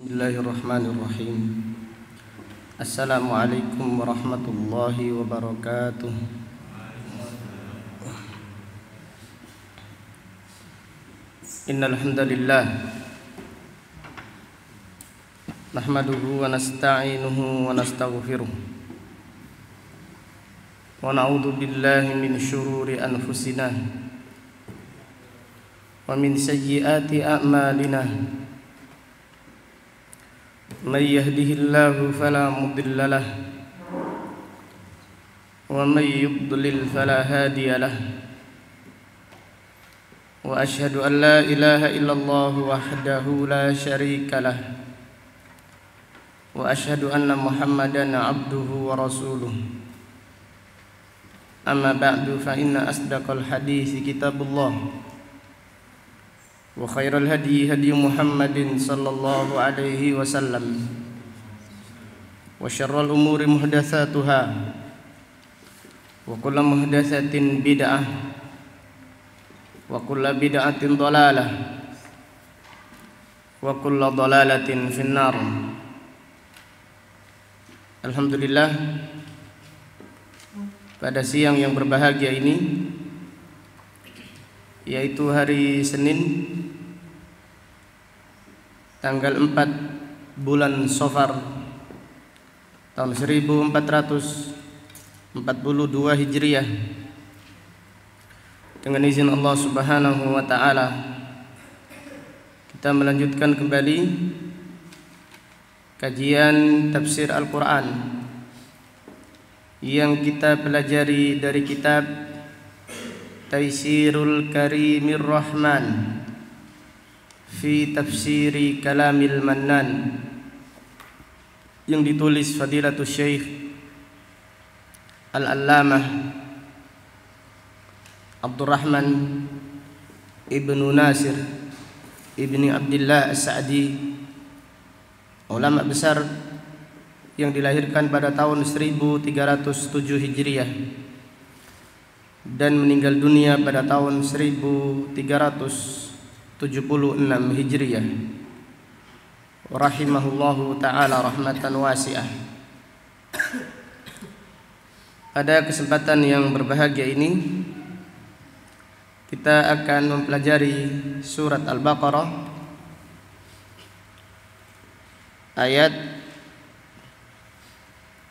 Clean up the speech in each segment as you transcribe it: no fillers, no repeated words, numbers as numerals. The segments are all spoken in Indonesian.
Bismillahirrahmanirrahim. Assalamualaikum warahmatullahi wabarakatuh. Innal hamdalillah nahmaduhu wa nasta'inuhu wa nastaghfiruh wa na'udzu billahi min syururi anfusina wa min sayyiati a'malina. من يهده الله فلا مضل له ومن يضلل فلا هادي له وأشهد أن لا إله إلا الله وحده لا شريك له وأشهد أن محمدا عبده ورسوله أما بعد فإن أصدق الحديث كتاب الله وخير الهدي هدي محمد صلى الله عليه وسلم وشر الأمور محدثاتها وكل محدثة بدعة وكل بدعة ضلالة وكل ضلالة في النار. Alhamdulillah, pada siang yang berbahagia ini, yaitu hari Senin tanggal 4 bulan Safar tahun 1442 Hijriah, dengan izin Allah Subhanahu wa taala kita melanjutkan kembali kajian tafsir Al-Qur'an yang kita pelajari dari kitab Taisirul Karimir Rahman fi Tafsiri Kalamil Mannan, yang ditulis Fadilatul Syekh Al-Allamah Abdurrahman Ibnu Nasir Ibni Abdillah As-Sa'di, ulama besar yang dilahirkan pada tahun 1307 Hijriah dan meninggal dunia pada tahun 1376 Hijriah, rahimahullahu ta'ala rahmatan wasi'ah. Pada kesempatan yang berbahagia ini kita akan mempelajari surat Al-Baqarah ayat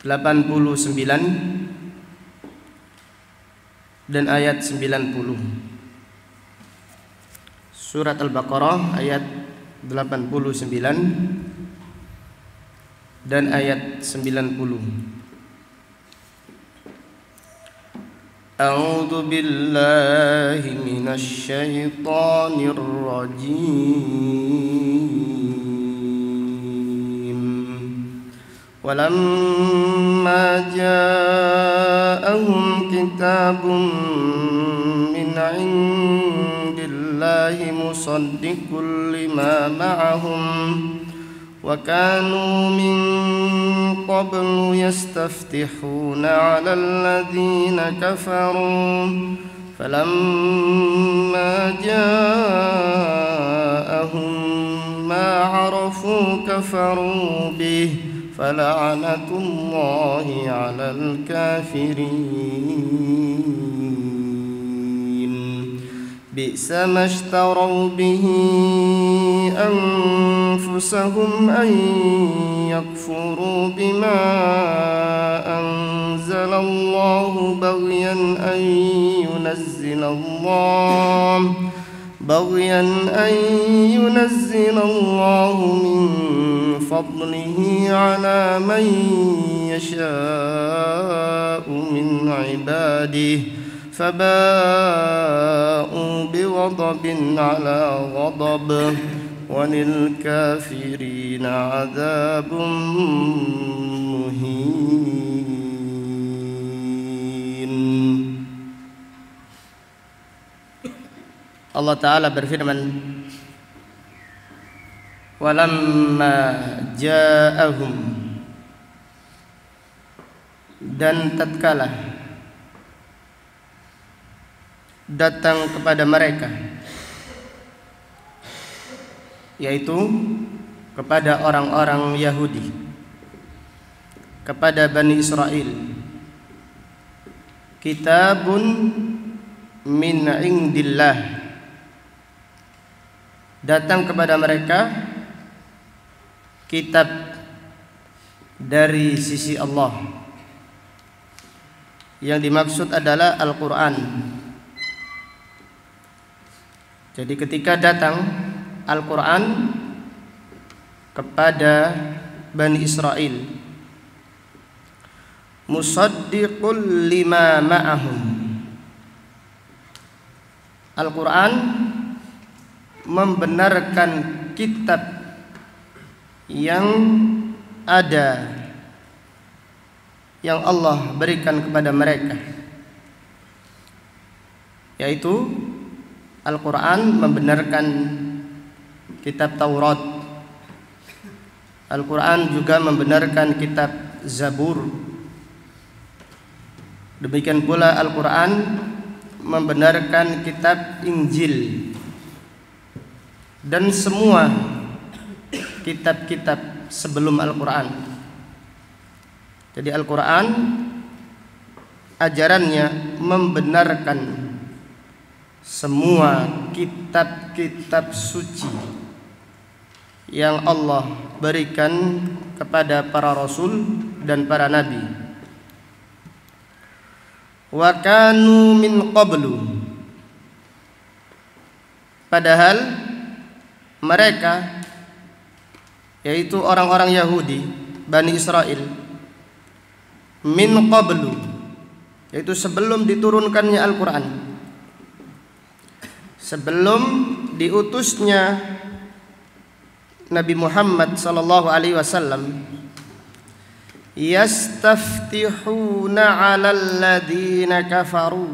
89 dan ayat 90. Surat Al-Baqarah ayat 89 dan ayat 90. A'udzu billahi minasy syaithanir rajim. Walamma ja'ahum kitabun min 'indillahi musaddiqul lima ma'ahum wa kanu min qablu yastaftihuna 'alal ladzina kafaru falamma ja'ahum ma 'arafu kafaru bihi fala'natullahi 'alal kafirin. Bi'sa mashtaraw bihi anfusahum an yakfuru bima anzalallahu baghyan an yunazzilallahu min fadlihi ala man yasha'u min ibadihi faba'u bighadabin ala ghadab walil kafirina 'adzabun muhin. Allah Ta'ala berfirman, walamma ja'ahum, dan tatkala datang kepada mereka, yaitu kepada orang-orang Yahudi, kepada Bani Israel, kitabun min indillah, datang kepada mereka kitab dari sisi Allah. Yang dimaksud adalah Al-Quran. Jadi ketika datang Al-Quran kepada Bani Israel, musaddiqul lima ma'ahum, Al-Quran membenarkan kitab yang ada, yang Allah berikan kepada mereka, yaitu Al-Quran membenarkan kitab Taurat. Al-Quran juga membenarkan kitab Zabur. Demikian pula Al-Quran membenarkan kitab Injil dan semua kitab-kitab sebelum Al-Quran. Jadi Al-Quran ajarannya membenarkan semua kitab-kitab suci yang Allah berikan kepada para rasul dan para nabi. Wa kanu min qablu, padahal mereka, yaitu orang-orang Yahudi, Bani Israel, min qablu, yaitu sebelum diturunkannya Al-Quran, sebelum diutusnya Nabi Muhammad sallallahu alaihi wasallam, yastaftihuna 'alal ladzina kafaru,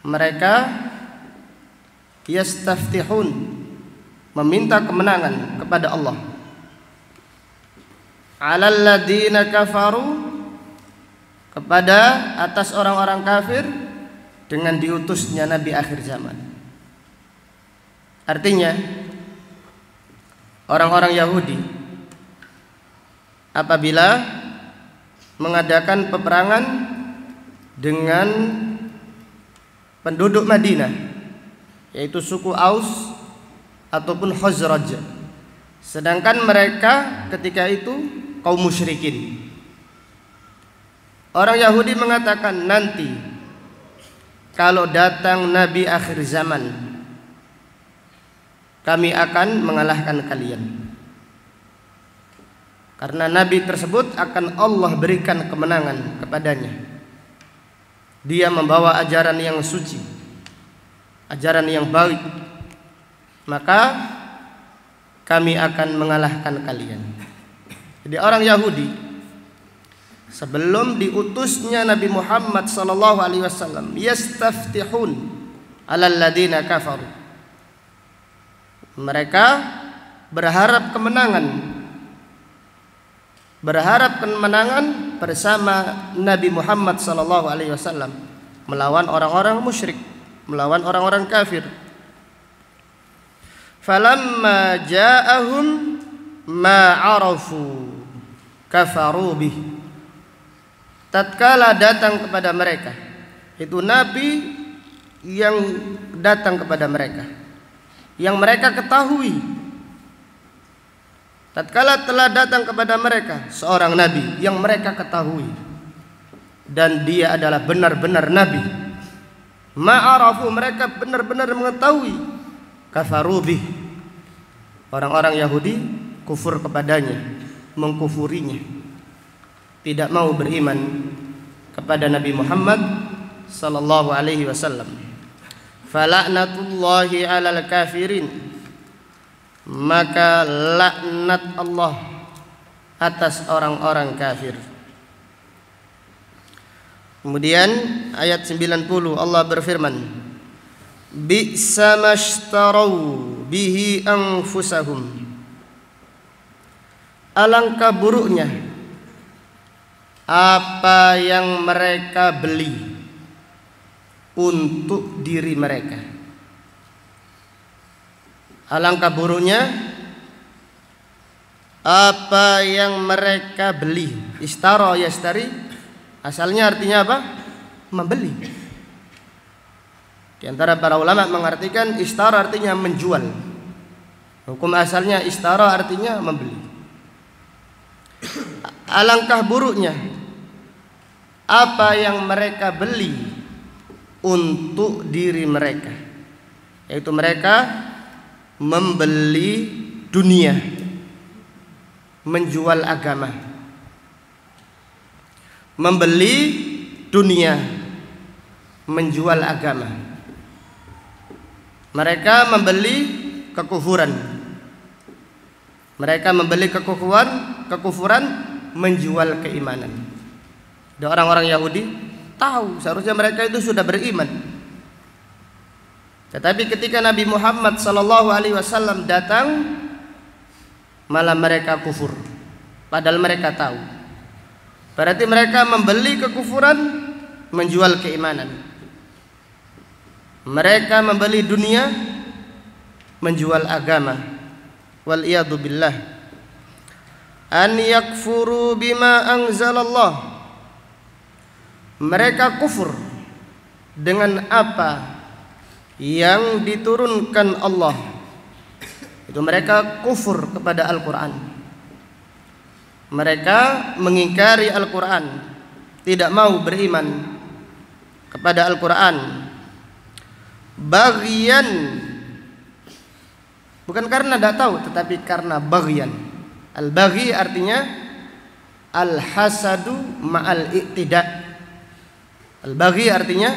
mereka yastaftihun, meminta kemenangan kepada Allah, 'alal ladzina kafaru, kepada atas orang-orang kafir, dengan diutusnya Nabi akhir zaman. Artinya orang-orang Yahudi apabila mengadakan peperangan dengan penduduk Madinah, yaitu suku Aus ataupun Khazraj, sedangkan mereka ketika itu kaum musyrikin, orang Yahudi mengatakan, nanti kalau datang Nabi akhir zaman, kami akan mengalahkan kalian, karena Nabi tersebut akan Allah berikan kemenangan kepadanya. Dia membawa ajaran yang suci, ajaran yang baik, maka kami akan mengalahkan kalian. Jadi orang Yahudi sebelum diutusnya Nabi Muhammad sallallahu alaihi wasallam, yastaftihun 'alal ladzina kafaru, mereka berharap kemenangan bersama Nabi Muhammad sallallahu alaihi wasallam melawan orang-orang musyrik, melawan orang-orang kafir. Falamma ja'ahum ma 'arafu kafaru bih, tatkala datang kepada mereka, itu nabi yang datang kepada mereka, yang mereka ketahui, tatkala telah datang kepada mereka seorang nabi yang mereka ketahui dan dia adalah benar-benar nabi, ma'arafu, mereka benar-benar mengetahui, kafaru bih, orang-orang Yahudi kufur kepadanya, mengkufurinya, tidak mau beriman kepada Nabi Muhammad sallallahu alaihi wasallam. Fala'natullahi 'alal kafirin, maka laknat Allah atas orang-orang kafir. Kemudian ayat 90 Allah berfirman, bi'sa mashtarau bihi anfusahum, alangkah buruknya apa yang mereka beli untuk diri mereka. Alangkah buruknya apa yang mereka beli. Istara yastari asalnya artinya apa? Membeli. Di antara para ulama mengartikan istara artinya menjual. Hukum asalnya istara artinya membeli. Alangkah buruknya apa yang mereka beli untuk diri mereka, yaitu mereka membeli dunia, menjual agama. Membeli dunia, menjual agama. Mereka membeli kekufuran. Mereka membeli kekufuran menjual keimanan. Ada orang-orang Yahudi tahu seharusnya mereka itu sudah beriman. Tetapi ketika Nabi Muhammad SAW datang, malah mereka kufur. Padahal mereka tahu. Berarti mereka membeli kekufuran menjual keimanan. Mereka membeli dunia menjual agama. Wal iyadu billah. An yakfuru bima anzalallah. Mereka kufur dengan apa yang diturunkan Allah. Itu mereka kufur kepada Al-Quran. Mereka mengingkari Al-Quran, tidak mau beriman kepada Al-Quran. Bagian, bukan karena tidak tahu, tetapi karena bagian. Al-baghi artinya al-hasadu ma'al iktida. Al-baghi artinya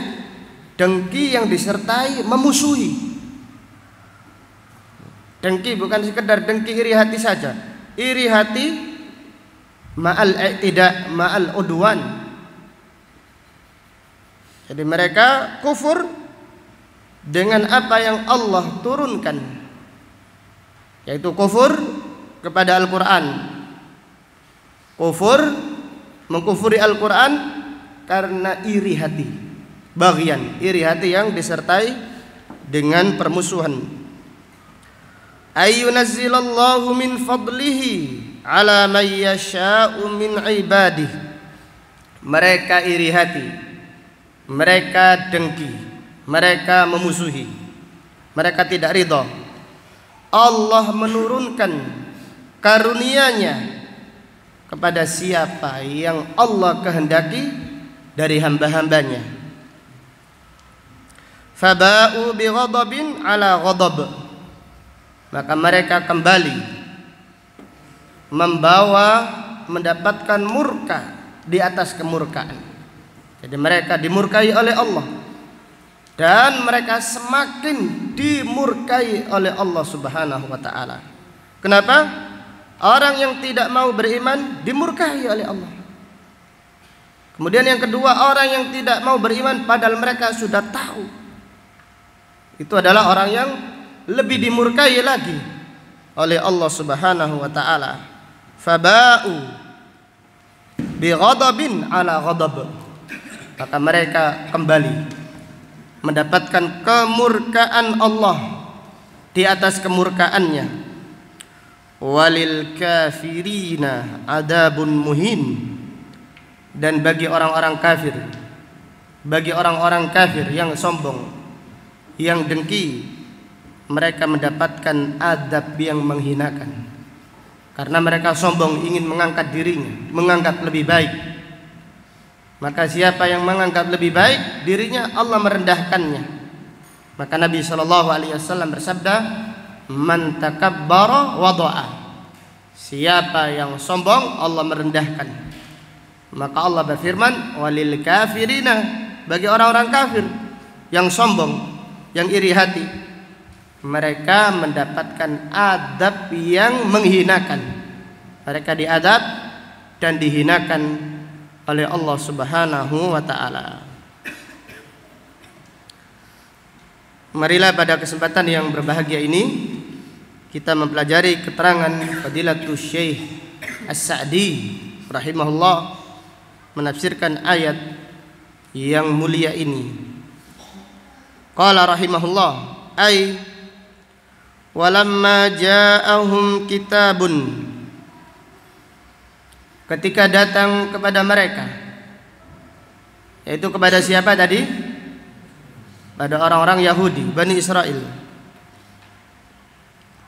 dengki yang disertai memusuhi. Dengki bukan sekedar dengki iri hati saja. Iri hati ma'al iktida, ma'al udwan. Jadi mereka kufur dengan apa yang Allah turunkan, yaitu kufur kepada Al-Quran. Kufur, mengkufuri Al-Quran karena iri hati. Bagian, iri hati yang disertai dengan permusuhan. Ayyunazzilallahu min fadlihi ala man yasha'u min ibadihi. Mereka iri hati, mereka dengki, mereka memusuhi, mereka tidak ridha. Allah menurunkan karunia-Nya kepada siapa yang Allah kehendaki dari hamba-hambanya. Faba'u bi ghadabin ala ghadab. Maka mereka kembali mendapatkan murka di atas kemurkaan. Jadi mereka dimurkai oleh Allah, dan mereka semakin dimurkai oleh Allah Subhanahu wa taala. Kenapa? Orang yang tidak mau beriman dimurkai oleh Allah. Kemudian yang kedua, orang yang tidak mau beriman padahal mereka sudah tahu, itu adalah orang yang lebih dimurkai lagi oleh Allah Subhanahu wa taala. Faba'u bi ghadabin ala ghadab. Maka mereka kembali mendapatkan kemurkaan Allah di atas kemurkaannya. Walil kafirina adabun muhin. Dan bagi orang-orang kafir, bagi orang-orang kafir yang sombong, yang dengki, mereka mendapatkan adab yang menghinakan. Karena mereka sombong, ingin mengangkat dirinya, menganggap lebih baik. Maka siapa yang menganggap lebih baik dirinya, Allah merendahkannya. Maka Nabi SAW bersabda, man takabbara wada'a. Siapa yang sombong, Allah merendahkan. Maka Allah berfirman, walil kafirina, bagi orang-orang kafir yang sombong, yang iri hati, mereka mendapatkan adab yang menghinakan. Mereka diadab dan dihinakan oleh Allah Subhanahu wa taala. Marilah pada kesempatan yang berbahagia ini kita mempelajari keterangan Fadilatul Syekh As-Sa'di rahimahullah menafsirkan ayat yang mulia ini. Qala rahimahullah, ay walamma ja'ahum kitabun ketika datang kepada mereka, yaitu kepada siapa tadi? Pada orang-orang Yahudi, Bani Israel.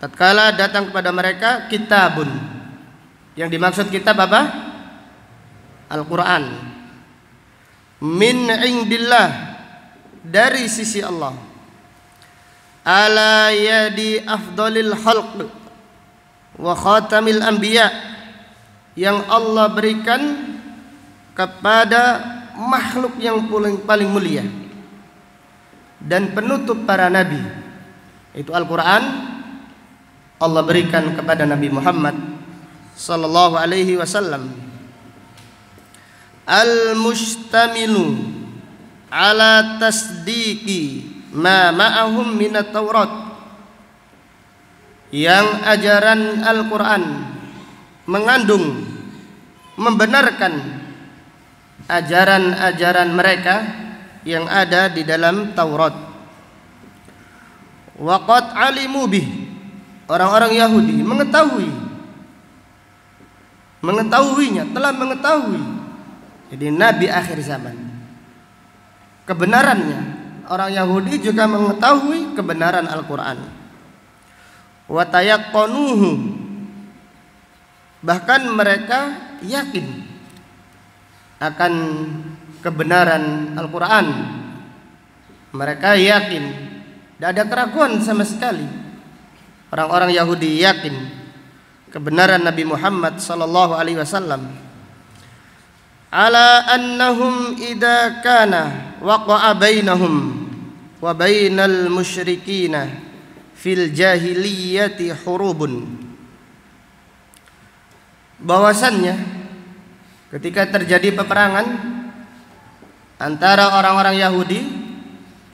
Tatkala datang kepada mereka kitabun. Yang dimaksud kitab apa? Al-Quran. Min indillah, dari sisi Allah. Ala yadi afdalil khalq wa khatamil anbiya, yang Allah berikan kepada makhluk yang paling mulia dan penutup para nabi, itu Al-Quran. Allah berikan kepada Nabi Muhammad sallallahu alaihi wasallam. Al-mustamilu ala tasdiqi ma ma'ahum minat Taurat, yang ajaran Al-Quran mengandung, membenarkan ajaran-ajaran mereka yang ada di dalam Taurat. Waqad alimu bih, orang-orang Yahudi mengetahuinya, telah mengetahui. Jadi Nabi akhir zaman, kebenarannya. Orang Yahudi juga mengetahui kebenaran Al-Quran. Wa tayaqqanuhu, bahkan mereka yakin akan kebenaran Al-Quran. Mereka yakin, tidak ada keraguan sama sekali. Orang-orang Yahudi yakin kebenaran Nabi Muhammad sallallahu alaihi wasallam. Ala annahum idza kana waqa'a bainahum wa bainal musyrikina fil jahiliyati hurubun, bahwasannya ketika terjadi peperangan antara orang-orang Yahudi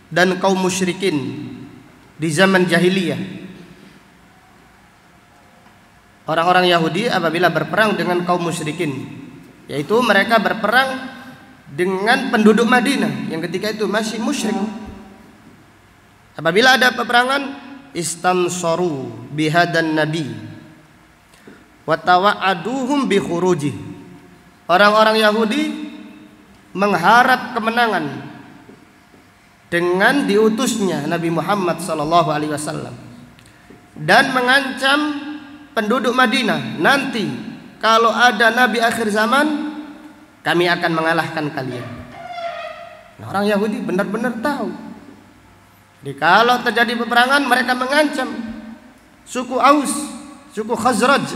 dan kaum musyrikin di zaman jahiliyah, orang-orang Yahudi apabila berperang dengan kaum musyrikin, yaitu mereka berperang dengan penduduk Madinah yang ketika itu masih musyrik. Apabila ada peperangan, istansaru bihadan nabi wa tawa'aduhum bi khuruji. Orang-orang Yahudi mengharap kemenangan dengan diutusnya Nabi Muhammad sallallahu alaihi wasallam, dan mengancam penduduk Madinah, nanti kalau ada nabi akhir zaman, kami akan mengalahkan kalian. Nah, orang Yahudi benar-benar tahu. Jadi kalau terjadi peperangan, mereka mengancam suku Aus, suku Khazraj,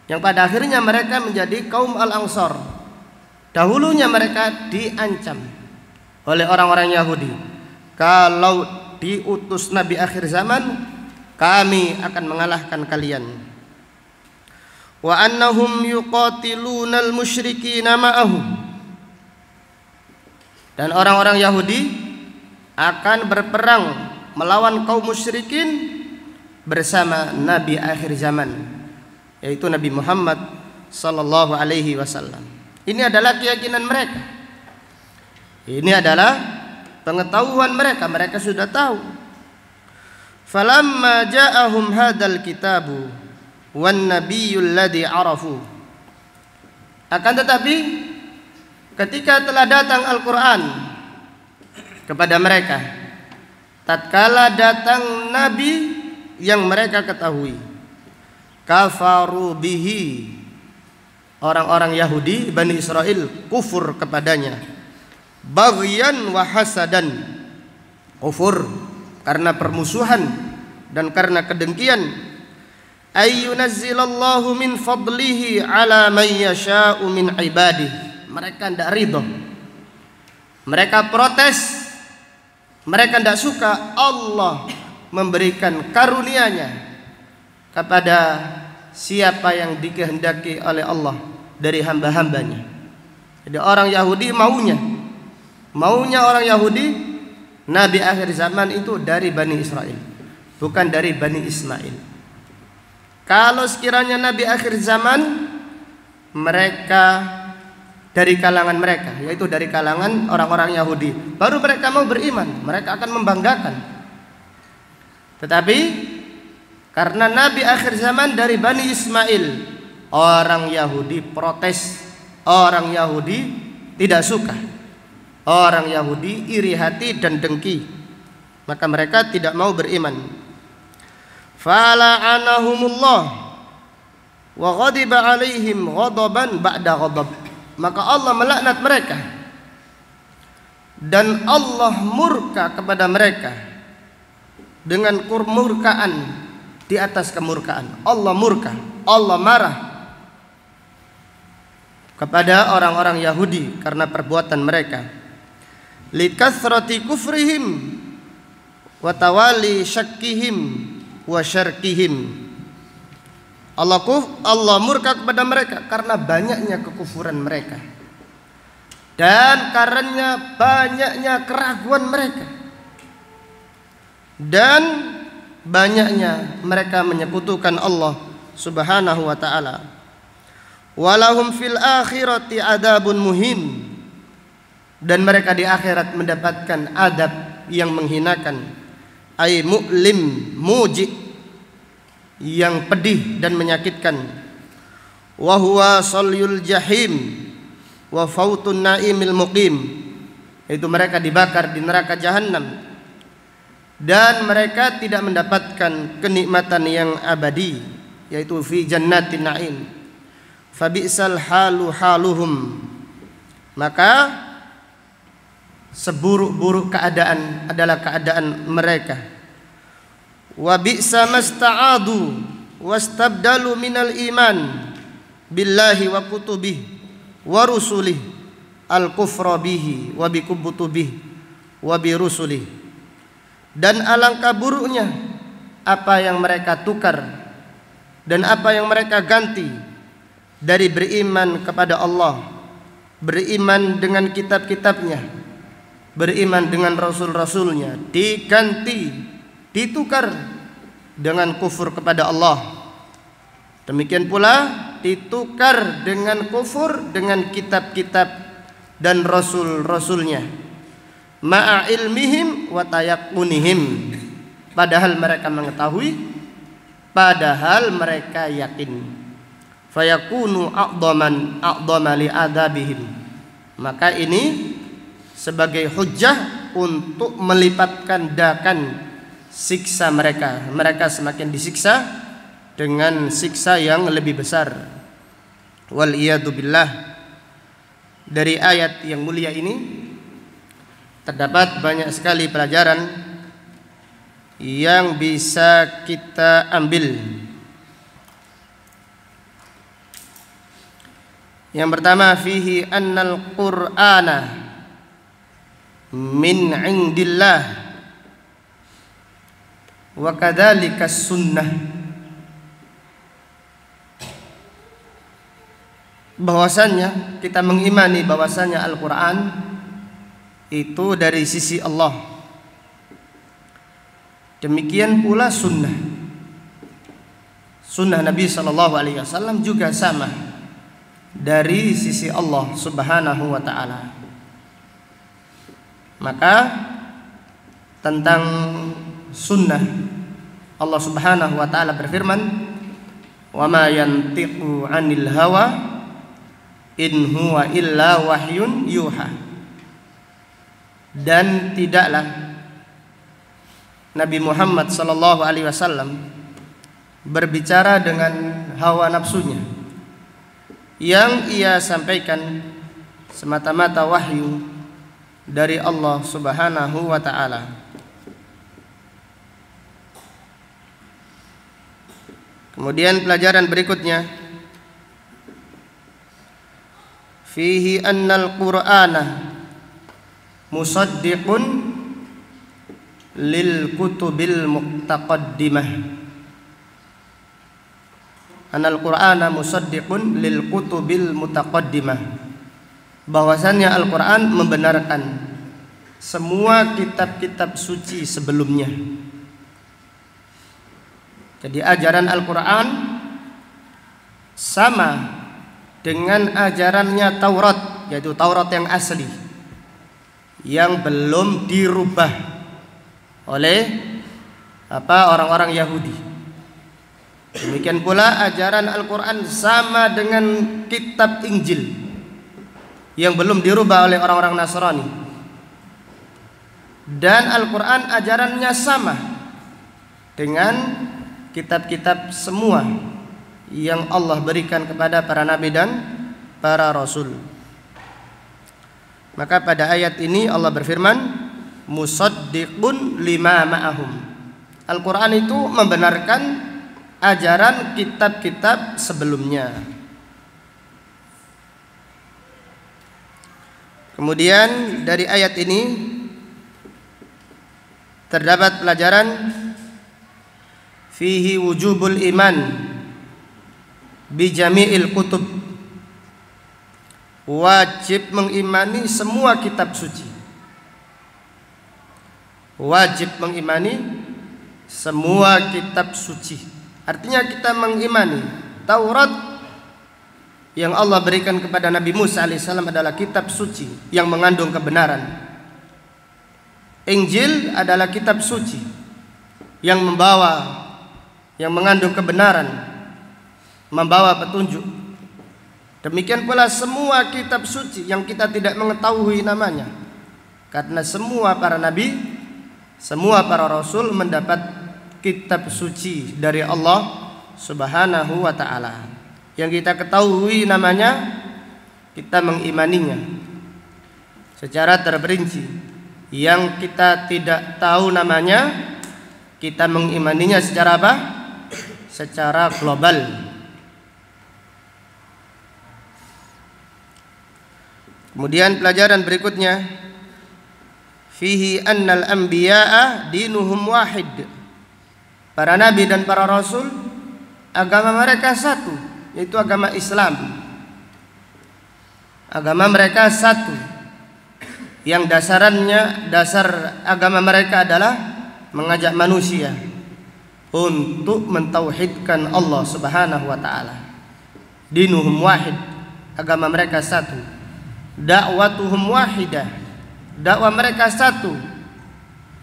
yang pada akhirnya mereka menjadi kaum Al-Ansar. Dahulunya mereka diancam oleh orang-orang Yahudi, kalau diutus nabi akhir zaman, kami akan mengalahkan kalian. Wa annahum yuqatilunal musyrikina ma'ahum, dan orang-orang Yahudi akan berperang melawan kaum musyrikin bersama nabi akhir zaman, yaitu Nabi Muhammad sallallahu alaihi wasallam. Ini adalah keyakinan mereka. Ini adalah pengetahuan mereka, mereka sudah tahu. Falamma ja'ahum hadzal kitabu wan nabiyyul ladzi arafu, akan tetapi ketika telah datang Al-Quran kepada mereka, tatkala datang nabi yang mereka ketahui, kafaru bihi, orang-orang Yahudi Bani Israel kufur kepadanya, baghyan wa hasadan, kufur karena permusuhan dan karena kedengkian. Ayyunazzilallahu min fadlihi ala man yasha'u min ibadihi, mereka tidak ridho, mereka protes, mereka tidak suka Allah memberikan karunia-Nya kepada siapa yang dikehendaki oleh Allah dari hamba-hambanya. Jadi orang Yahudi maunya orang Yahudi, nabi akhir zaman itu dari Bani Israel, bukan dari Bani Ismail. Kalau sekiranya nabi akhir zaman, mereka dari kalangan mereka, yaitu dari kalangan orang-orang Yahudi, baru mereka mau beriman, mereka akan membanggakan. Tetapi karena nabi akhir zaman dari Bani Ismail, Orang Yahudi protes, orang Yahudi tidak suka, orang Yahudi iri hati dan dengki, maka mereka tidak mau beriman. Fala'anahumullah wa ghadiba alaihim ghadaban ba'da ghadab. Maka Allah melaknat mereka dan Allah murka kepada mereka dengan kemurkaan di atas kemurkaan. Allah murka, Allah marah kepada orang-orang Yahudi karena perbuatan mereka. Likathrati kufrihim wa tawali syakkihim wa syarkihim. Allah murka kepada mereka karena banyaknya kekufuran mereka dan karena banyaknya keraguan mereka dan banyaknya mereka menyekutukan Allah Subhanahu wa taala. Walahum fil akhirati adabun muhin. Dan mereka di akhirat mendapatkan adab yang menghinakan, ay mu'lim muji, yang pedih dan menyakitkan. Wa huwa salyul jahim wa fautun naimil muqim. Itu mereka dibakar di neraka jahanam dan mereka tidak mendapatkan kenikmatan yang abadi, yaitu fi jannatin naim. Fabi'sal halu haluhum. Maka seburuk-buruk keadaan adalah keadaan mereka. Wa bi'sa masta'adu wastabdalu minal iman billahi wa kutubihi wa rusulihi al-kufra bihi wa bi kutubihi wa bi rusulihi. Dan alangkah buruknya apa yang mereka tukar dan apa yang mereka ganti dari beriman kepada Allah, beriman dengan kitab-kitabnya, beriman dengan rasul-rasulnya, diganti, ditukar dengan kufur kepada Allah. Demikian pula ditukar dengan kufur dengan kitab-kitab dan rasul-rasulnya, ma'a ilmihim wa tayakunihim, padahal mereka mengetahui, padahal mereka yakin. Fayakunu a'dama li adabihim. Maka ini sebagai hujjah untuk melipat gandakan siksa mereka. Mereka semakin disiksa dengan siksa yang lebih besar. Wal iyadu billah. Dari ayat yang mulia ini terdapat banyak sekali pelajaran yang bisa kita ambil. Yang pertama, fihi annal Qur'ana min indillah wa kadzalika sunnah. Bahwasannya kita mengimani bahwasannya Al-Qur'an itu dari sisi Allah. Demikian pula sunnah. Sunnah Nabi sallallahu alaihi wasallam juga sama, dari sisi Allah Subhanahu wa ta'ala. Maka tentang sunnah, Allah Subhanahu wa ta'ala berfirman, wa ma yantiqu 'anil hawa in huwa illa wahyun yuha. Dan tidaklah Nabi Muhammad sallallahu alaihi wasallam berbicara dengan hawa nafsunya. Yang ia sampaikan semata-mata wahyu dari Allah Subhanahu wa ta'ala. Kemudian pelajaran berikutnya, fihi annal Qur'ana musaddiqun lil kutubil muqtaqaddimah. Anal Qur'ana musaddiqun lil kutubil mutaqaddimah. Bahwasannya Al-Qur'an membenarkan semua kitab-kitab suci sebelumnya. Jadi ajaran Al-Qur'an sama dengan ajarannya Taurat, yaitu Taurat yang asli, yang belum dirubah oleh orang-orang Yahudi. Demikian pula ajaran Al-Quran sama dengan kitab Injil yang belum dirubah oleh orang-orang Nasrani. Dan Al-Quran ajarannya sama dengan kitab-kitab semua yang Allah berikan kepada para nabi dan para rasul. Maka pada ayat ini Allah berfirman, musaddiqun lima ma'ahum. Al-Quran itu membenarkan ajaran kitab-kitab sebelumnya. Kemudian dari ayat ini terdapat pelajaran fihi wujubul iman bi jami'il kutub. Wajib mengimani semua kitab suci. Wajib mengimani semua kitab suci. Artinya kita mengimani Taurat yang Allah berikan kepada Nabi Musa alaihissalam adalah kitab suci yang mengandung kebenaran. Injil adalah kitab suci yang mengandung kebenaran, membawa petunjuk. Demikian pula semua kitab suci yang kita tidak mengetahui namanya, karena semua para nabi, semua para rasul mendapat kitab suci dari Allah Subhanahu wa ta'ala. Yang kita ketahui namanya, kita mengimaninya secara terperinci. Yang kita tidak tahu namanya, kita mengimaninya secara apa? Secara global. Kemudian pelajaran berikutnya, fihi annal anbiya'a dinuhum wahid. Para nabi dan para rasul agama mereka satu, yaitu agama Islam. Agama mereka satu, yang dasar agama mereka adalah mengajak manusia untuk mentauhidkan Allah Subhanahu wa ta'ala. Dinuhum wahid, agama mereka satu. Dakwatuhum wahidah, dakwah mereka satu.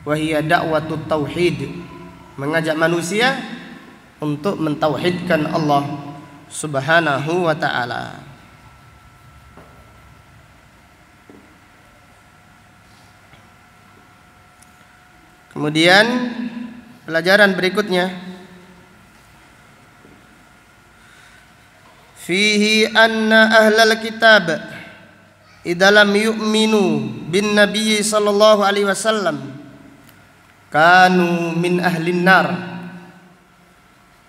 Wahia dakwatut tauhid, mengajak manusia untuk mentauhidkan Allah Subhanahu wa ta'ala. Kemudian pelajaran berikutnya, fihi anna ahlal kitab idza lam yu'minu bin nabiy sallallahu alaihi wasallam kanu min ahlin nar.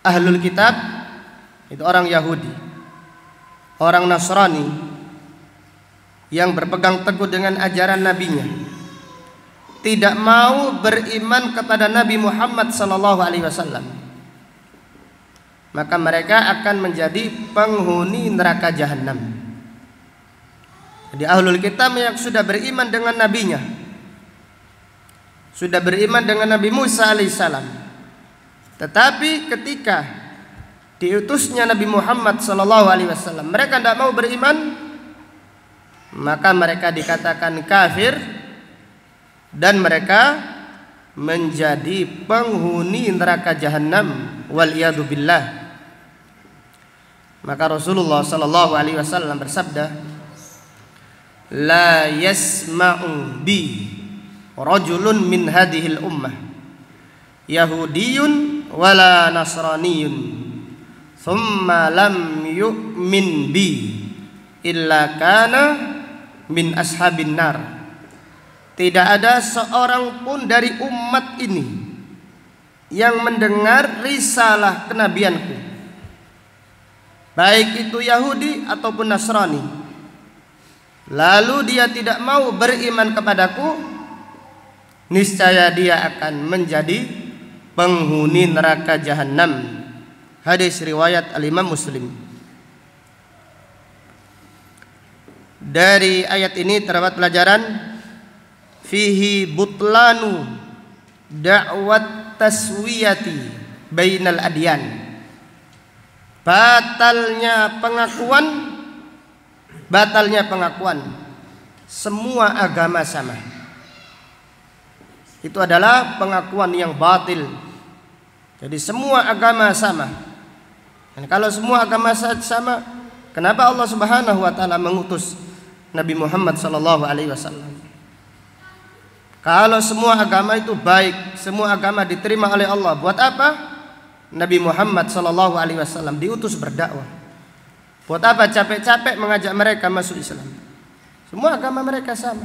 Ahlul kitab itu orang Yahudi, orang Nasrani yang berpegang teguh dengan ajaran nabinya, tidak mau beriman kepada Nabi Muhammad sallallahu alaihi wasallam, maka mereka akan menjadi penghuni neraka jahanam. Jadi ahlul kitab yang sudah beriman dengan nabinya, sudah beriman dengan Nabi Musa alaihissalam, tetapi ketika diutusnya Nabi Muhammad SAW mereka tidak mau beriman, maka mereka dikatakan kafir dan mereka menjadi penghuni neraka jahanam, waliyadu billah. Maka Rasulullah SAW bersabda, la yasma'u bi rajulun min hadhil ummah yahudiyun wala nasraniyun thumma lam yu'min bi illa kana min ashabin nar. Tidak ada seorang pun dari umat ini yang mendengar risalah kenabianku, baik itu Yahudi ataupun Nasrani, lalu dia tidak mau beriman kepadaku, niscaya dia akan menjadi penghuni neraka jahanam. Hadis riwayat Al-Imam Muslim. Dari ayat ini terdapat pelajaran fihi butlanu da'wat taswiyati bainal adyan. Batalnya pengakuan semua agama sama. Itu adalah pengakuan yang batil. Jadi semua agama sama, Dan kalau semua agama sama, kenapa Allah Subhanahu wa taala mengutus Nabi Muhammad sallallahu alaihi wasallam? Kalau semua agama itu baik, semua agama diterima oleh Allah, buat apa Nabi Muhammad sallallahu alaihi wasallam diutus berdakwah? Buat apa capek-capek mengajak mereka masuk Islam? Semua agama mereka sama.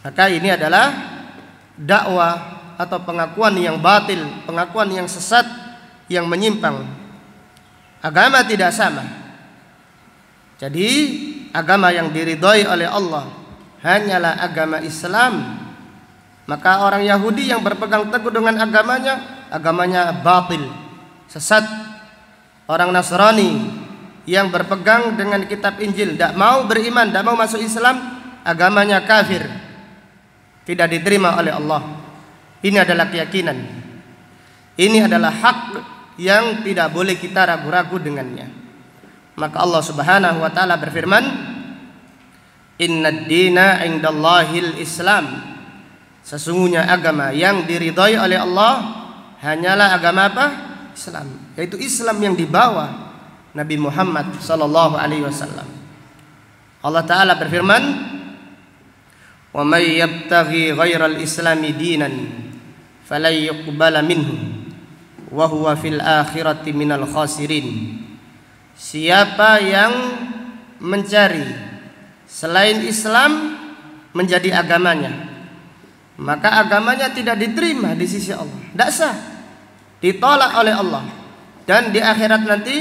Maka ini adalah dakwah atau pengakuan yang batil, pengakuan yang sesat, yang menyimpang. Agama tidak sama. Jadi agama yang diridhai oleh Allah hanyalah agama Islam. Maka orang Yahudi yang berpegang teguh dengan agamanya batil, sesat. Orang Nasrani yang berpegang dengan kitab Injil, tidak mau beriman, tidak mau masuk Islam, agamanya kafir, tidak diterima oleh Allah. Ini adalah keyakinan. Ini adalah hak yang tidak boleh kita ragu-ragu dengannya. Maka Allah Subhanahu wa taala berfirman, "Innad dina 'indallahil Islam." Sesungguhnya agama yang diridhai oleh Allah hanyalah agama apa? Islam, yaitu Islam yang dibawa Nabi Muhammad sallallahu alaihi wasallam. Allah taala berfirman, "Wa may yabtaghi ghairal islami dinan falan yuqbala minhu wa huwa fil akhirati minal khasirin." Siapa yang mencari selain Islam menjadi agamanya, maka agamanya tidak diterima di sisi Allah, tidak sah, ditolak oleh Allah, dan di akhirat nanti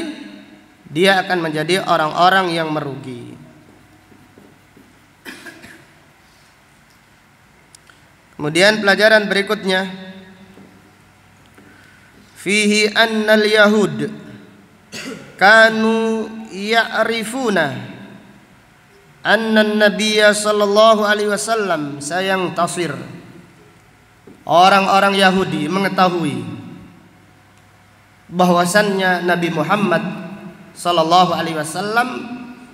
dia akan menjadi orang-orang yang merugi. Kemudian pelajaran berikutnya, fihi annal yahud kanu ya'rifuna anna an-nabiyya sallallahu alaihi wasallam sayantasir. Orang-orang Yahudi mengetahui bahwasannya Nabi Muhammad sallallahu alaihi wasallam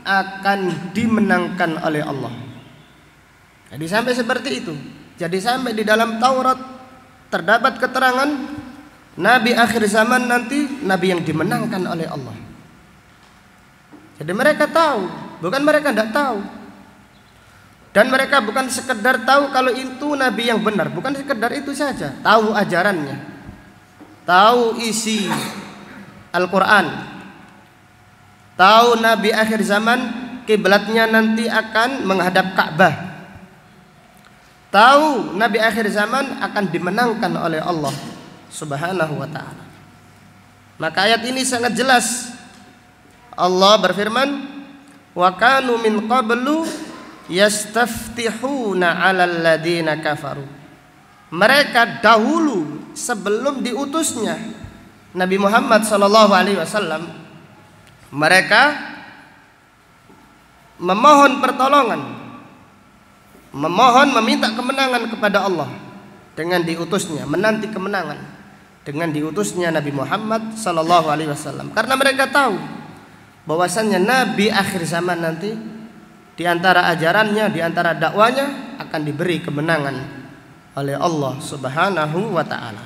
akan dimenangkan oleh Allah. Jadi sampai seperti itu. Jadi sampai di dalam Taurat terdapat keterangan Nabi akhir zaman nanti Nabi yang dimenangkan oleh Allah. Jadi mereka tahu, bukan mereka tidak tahu. Dan mereka bukan sekedar tahu kalau itu Nabi yang benar, bukan sekedar itu saja, tahu ajarannya, tahu isi Al-Quran, tahu Nabi akhir zaman kiblatnya nanti akan menghadap Ka'bah, tahu Nabi akhir zaman akan dimenangkan oleh Allah Subhanahu wa ta'ala. Maka ayat ini sangat jelas. Allah berfirman, wa kanu min qablu yastaftihuna 'alal ladina kafaru. Mereka dahulu sebelum diutusnya Nabi Muhammad sallallahu alaihi wasallam, mereka memohon pertolongan, meminta kemenangan kepada Allah dengan diutusnya, menanti kemenangan dengan diutusnya Nabi Muhammad sallallahu alaihi wasallam, karena mereka tahu bahwasannya Nabi akhir zaman nanti di antara ajarannya, di antara dakwanya akan diberi kemenangan oleh Allah Subhanahu wa ta'ala.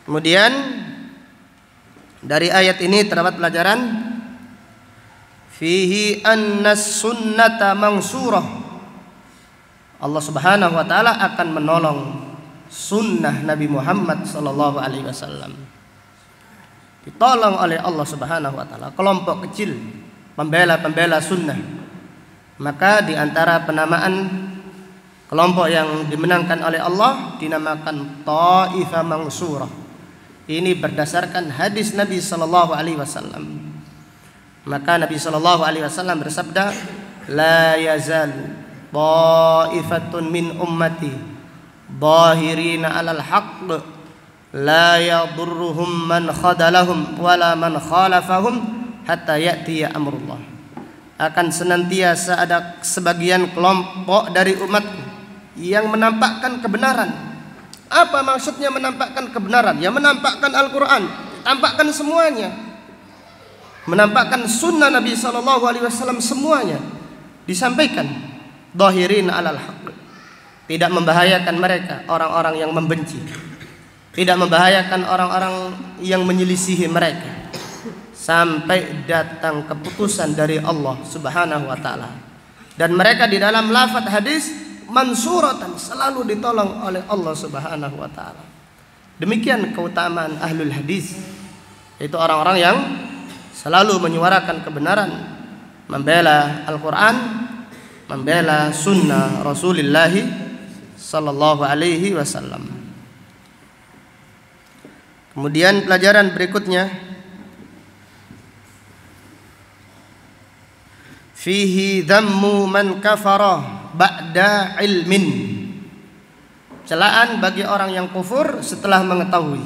Kemudian dari ayat ini terdapat pelajaran, fihi annas sunnata mansurah. Allah Subhanahu wa ta'ala akan menolong sunnah Nabi Muhammad sallallahu alaihi wasallam. Ditolong oleh Allah Subhanahu wa ta'ala kelompok kecil pembela sunnah. Maka di antara penamaan kelompok yang dimenangkan oleh Allah dinamakan Taifah Mansurah. Ini berdasarkan hadis Nabi sallallahu alaihi wasallam. Maka Nabi sallallahu alaihi wasallam bersabda, la yazal ta'ifatun min ummati zahirina 'alal haqq la yadurruhum man khadalahum wala man khalafahum hatta ya'tiya amrullah. Akan senantiasa ada sebagian kelompok dari umatku yang menampakkan kebenaran. Apa maksudnya menampakkan kebenaran? Ya menampakkan Al-Quran, tampakkan semuanya, menampakkan sunnah Nabi SAW semuanya disampaikan. Dhahirin alal haqq, tidak membahayakan mereka orang-orang yang membenci, tidak membahayakan orang-orang yang menyelisihi mereka sampai datang keputusan dari Allah Subhanahu wa taala. Dan mereka di dalam lafaz hadis mansuratan, selalu ditolong oleh Allah Subhanahu wa taala. Demikian keutamaan ahlul hadis, itu orang-orang yang selalu menyuarakan kebenaran, membela Al-Quran, membela sunnah Rasulullah sallallahu alaihi wasallam. Kemudian pelajaran berikutnya, fihi dhammu man kafara ba'da ilmin. Celaan bagi orang yang kufur setelah mengetahui.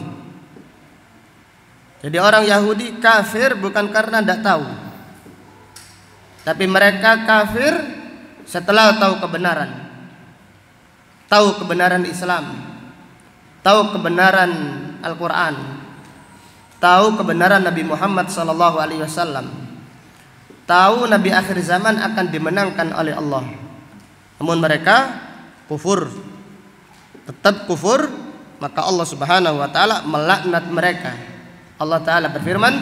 Jadi orang Yahudi kafir bukan karena tidak tahu, tapi mereka kafir setelah tahu kebenaran. Tahu kebenaran Islam, tahu kebenaran Al-Quran, tahu kebenaran Nabi Muhammad SAW, tahu Nabi akhir zaman akan dimenangkan oleh Allah. Namun mereka kufur, tetap kufur, maka Allah Subhanahu wa taala melaknat mereka. Allah taala berfirman,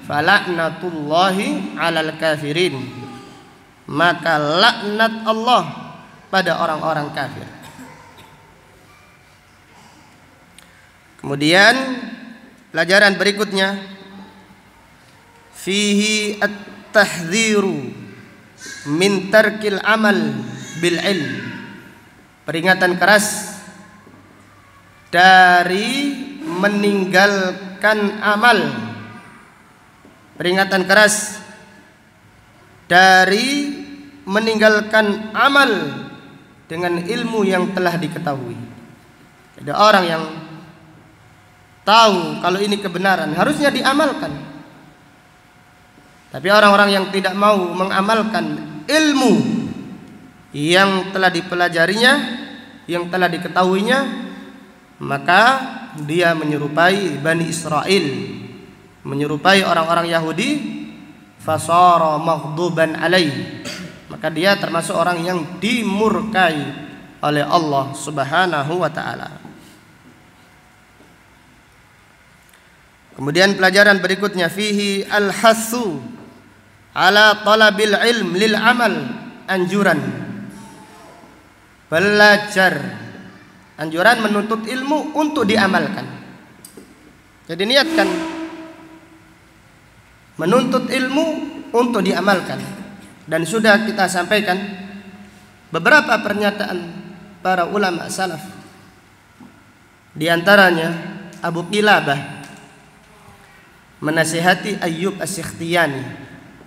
falaknatullahi 'alal kafirin. Maka laknat Allah pada orang-orang kafir. Kemudian pelajaran berikutnya, fihi at-tahdhiru min tarkil amal bil ilm. Peringatan keras dari meninggalkan amal. Peringatan keras dari meninggalkan amal dengan ilmu yang telah diketahui. Ada orang yang tahu kalau ini kebenaran, harusnya diamalkan. Tapi orang-orang yang tidak mau mengamalkan ilmu yang telah dipelajarinya, yang telah diketahuinya, maka dia menyerupai Bani Israel, menyerupai orang-orang Yahudi, fasara maghduban alaih. Maka dia termasuk orang yang dimurkai oleh Allah Subhanahu wa taala. Kemudian pelajaran berikutnya, fihi al-hassu ala talabil ilm lil amal. Anjuran belajar, anjuran menuntut ilmu untuk diamalkan. Jadi niatkan menuntut ilmu untuk diamalkan. Dan sudah kita sampaikan beberapa pernyataan para ulama salaf. Di antaranya Abu Qilabah menasihati Ayyub As-Sikhtiyani.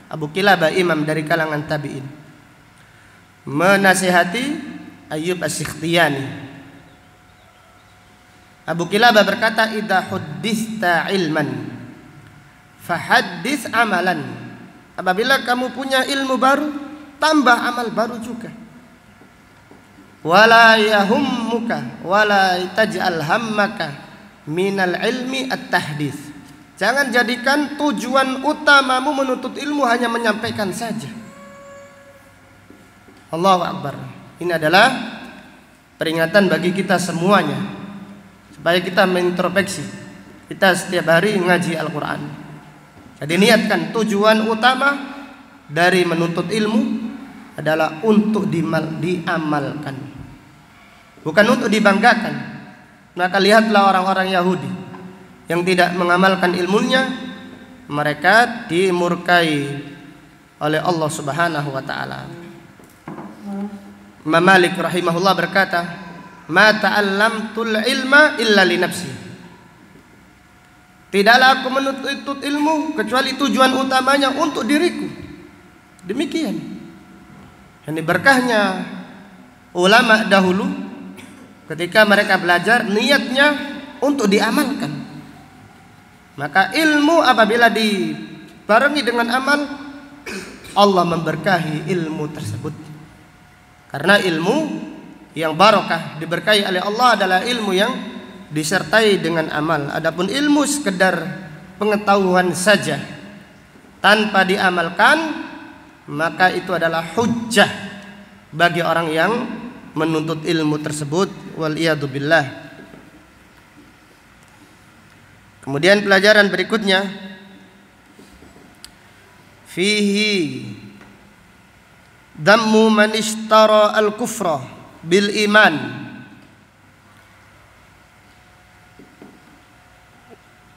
Abu Qilabah imam dari kalangan tabi'in, menasihati Ayyub As-Sikhtiyani. Abu Qilabah berkata, idza hudditsta ilman fahaddits amalan. Apabila kamu punya ilmu baru, tambah amal baru juga. Wala yahummuka wala taj'al hammaka minal ilmi at-tahdits. Jangan jadikan tujuan utamamu menuntut ilmu hanya menyampaikan saja. Allahu Akbar. Ini adalah peringatan bagi kita semuanya, supaya kita mengintrospeksi. Kita setiap hari ngaji Al-Quran. Jadi niatkan tujuan utama dari menuntut ilmu adalah untuk diamalkan, bukan untuk dibanggakan. Maka lihatlah orang-orang Yahudi yang tidak mengamalkan ilmunya, mereka dimurkai oleh Allah Subhanahu wa taala. Imam Malik rahimahullah berkata, ma ta'allamtul ilma illa li nafsi. Tidaklah aku menuntut ilmu kecuali tujuan utamanya untuk diriku. Demikian. Ini berkahnya ulama dahulu, ketika mereka belajar niatnya untuk diamalkan. Maka ilmu apabila dibarengi dengan amal, Allah memberkahi ilmu tersebut. Karena ilmu yang barokah diberkahi oleh Allah adalah ilmu yang disertai dengan amal. Adapun ilmu sekedar pengetahuan saja tanpa diamalkan, maka itu adalah hujjah bagi orang yang menuntut ilmu tersebut. Wal iyadu billah. Kemudian pelajaran berikutnya, fihi dammu man ishtara al-kufra bil iman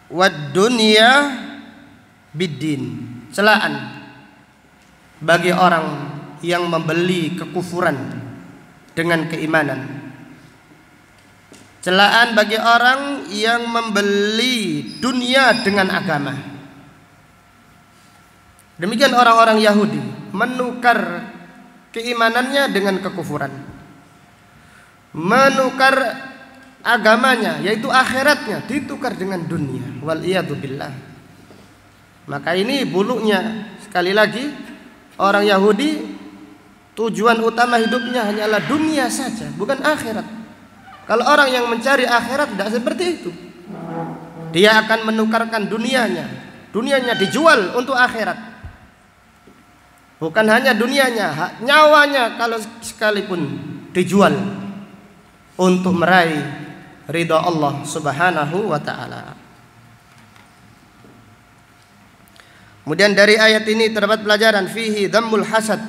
wad dunya biddin. Celaan bagi orang yang membeli kekufuran dengan keimanan. Celaan bagi orang yang membeli dunia dengan agama. Demikian orang-orang Yahudi menukar keimanannya dengan kekufuran, menukar agamanya yaitu akhiratnya ditukar dengan dunia. Wal iyadu billah. Maka ini buluknya, sekali lagi, orang Yahudi tujuan utama hidupnya hanyalah dunia saja, bukan akhirat. Kalau orang yang mencari akhirat tidak seperti itu. Dia akan menukarkan dunianya. Dunianya dijual untuk akhirat. Bukan hanya dunianya, nyawanya kalau sekalipun dijual untuk meraih ridha Allah Subhanahu wa ta'ala. Kemudian dari ayat ini terdapat pelajaran, fihi dhammul hasad.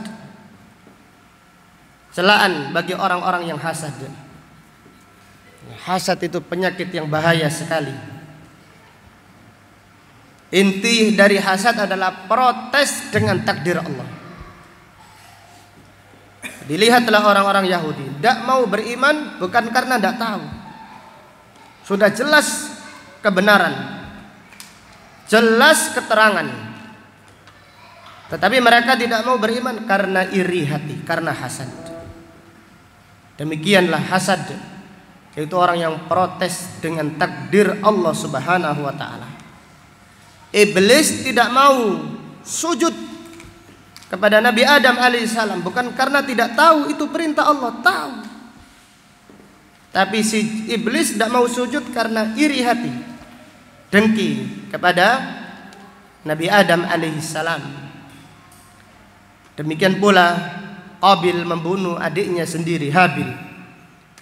Celaan bagi orang-orang yang hasad. Hasad itu penyakit yang bahaya sekali. Inti dari hasad adalah protes dengan takdir Allah. Dilihatlah orang-orang Yahudi, tidak mau beriman bukan karena tidak tahu. Sudah jelas kebenaran, jelas keterangan, tetapi mereka tidak mau beriman karena iri hati, karena hasad. Demikianlah hasad, yaitu orang yang protes dengan takdir Allah Subhanahu wa ta'ala. Iblis tidak mau sujud kepada Nabi Adam alaihissalam bukan karena tidak tahu itu perintah Allah, tahu. Tapi si iblis tidak mau sujud karena iri hati, dengki kepada Nabi Adam alaihissalam. Demikian pula Qabil membunuh adiknya sendiri Habil,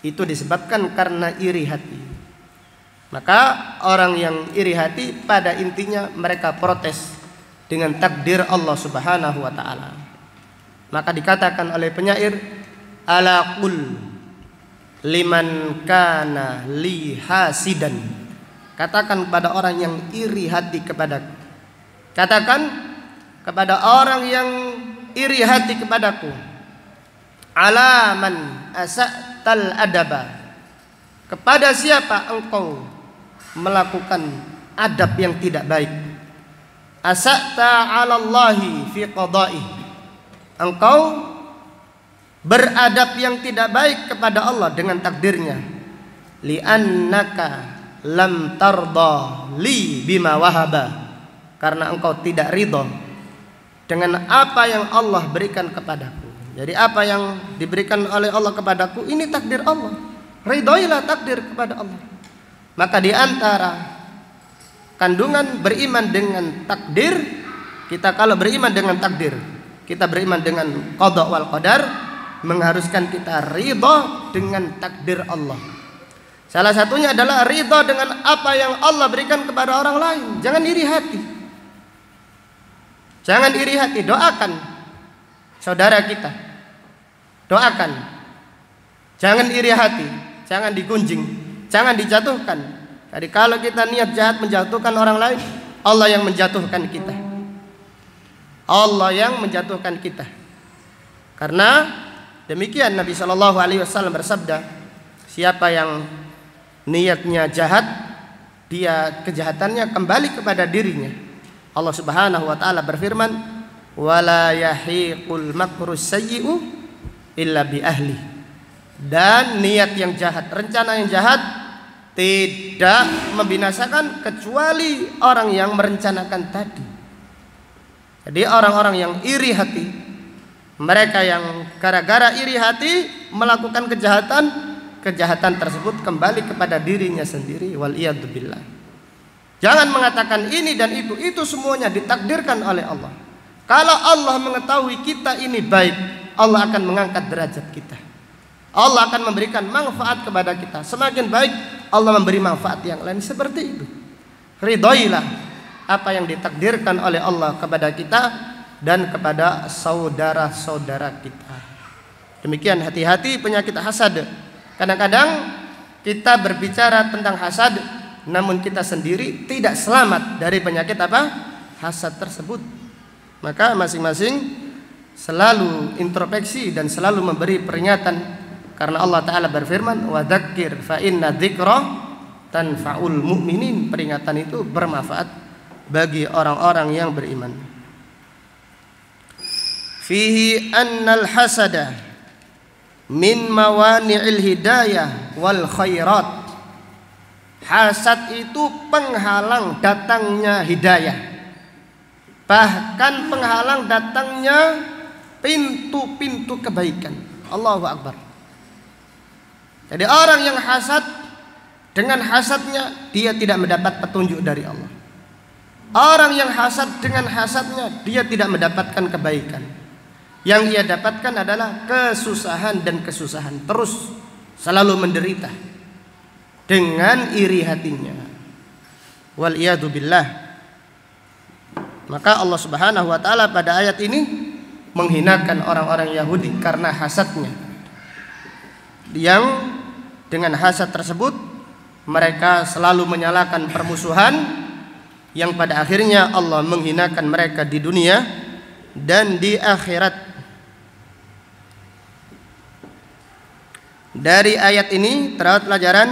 itu disebabkan karena iri hati. Maka orang yang iri hati pada intinya mereka protes dengan takdir Allah Subhanahu wa ta'ala. Maka dikatakan oleh penyair, ala qul liman kana li hasidan. Katakan kepada orang yang iri hati kepadaku, katakan kepada orang yang iri hati kepadaku, ala man asa'tal adaba, kepada siapa engkau melakukan adab yang tidak baik. Asa'ta 'ala Allahi fi qada'i, engkau beradab yang tidak baik kepada Allah dengan takdirnya. Li'annaka lam tarda li bima wahaba, karena engkau tidak ridha dengan apa yang Allah berikan kepadaku. Jadi apa yang diberikan oleh Allah kepadaku ini takdir Allah. Ridhoilah takdir kepada Allah. Maka di antara kandungan beriman dengan takdir, kita kalau beriman dengan takdir, kita beriman dengan qada wal qadar, mengharuskan kita ridha dengan takdir Allah. Salah satunya adalah ridha dengan apa yang Allah berikan kepada orang lain. Jangan iri hati. Jangan iri hati, doakan saudara kita. Doakan. Jangan iri hati, jangan digunjing, jangan dijatuhkan. Jadi kalau kita niat jahat menjatuhkan orang lain, Allah yang menjatuhkan kita. Allah yang menjatuhkan kita. Karena demikian Nabi SAW bersabda, siapa yang niatnya jahat, dia kejahatannya kembali kepada dirinya. Allah Subhanahu wa taala berfirman, wala yahiqul makrus sayyi'u illa bi ahli. Dan niat yang jahat, rencana yang jahat tidak membinasakan kecuali orang yang merencanakan tadi. Jadi orang-orang yang iri hati, mereka yang gara-gara iri hati melakukan kejahatan, kejahatan tersebut kembali kepada dirinya sendiri. Wal iyadu billah. Jangan mengatakan ini dan itu semuanya ditakdirkan oleh Allah. Kalau Allah mengetahui kita ini baik, Allah akan mengangkat derajat kita. Allah akan memberikan manfaat kepada kita. Semakin baik Allah memberi manfaat yang lain, seperti itu. ridhoilah apa yang ditakdirkan oleh Allah kepada kita dan kepada saudara-saudara kita. Demikian, hati-hati penyakit hasad. Kadang-kadang kita berbicara tentang hasad, namun kita sendiri tidak selamat dari penyakit apa? Hasad tersebut. Maka masing-masing selalu introspeksi dan selalu memberi peringatan, karena Allah Ta'ala berfirman, wa dzakir fa inna dzikra tanfa'ul mu'minin. Peringatan itu bermanfaat bagi orang-orang yang beriman. Fihi annal hasada min mawani'il hidayah wal khairat. Hasad itu penghalang datangnya hidayah, bahkan penghalang datangnya pintu-pintu kebaikan. Allahu Akbar. Jadi orang yang hasad, dengan hasadnya dia tidak mendapat petunjuk dari Allah. Orang yang hasad, dengan hasadnya dia tidak mendapatkan kebaikan. Yang ia dapatkan adalah kesusahan dan kesusahan, terus selalu menderita dengan iri hatinya. Wal iyadu billah. Maka Allah Subhanahu wa taala pada ayat ini menghinakan orang-orang Yahudi karena hasadnya, yang dengan hasad tersebut mereka selalu menyalakan permusuhan, yang pada akhirnya Allah menghinakan mereka di dunia dan di akhirat. Dari ayat ini terdapat pelajaran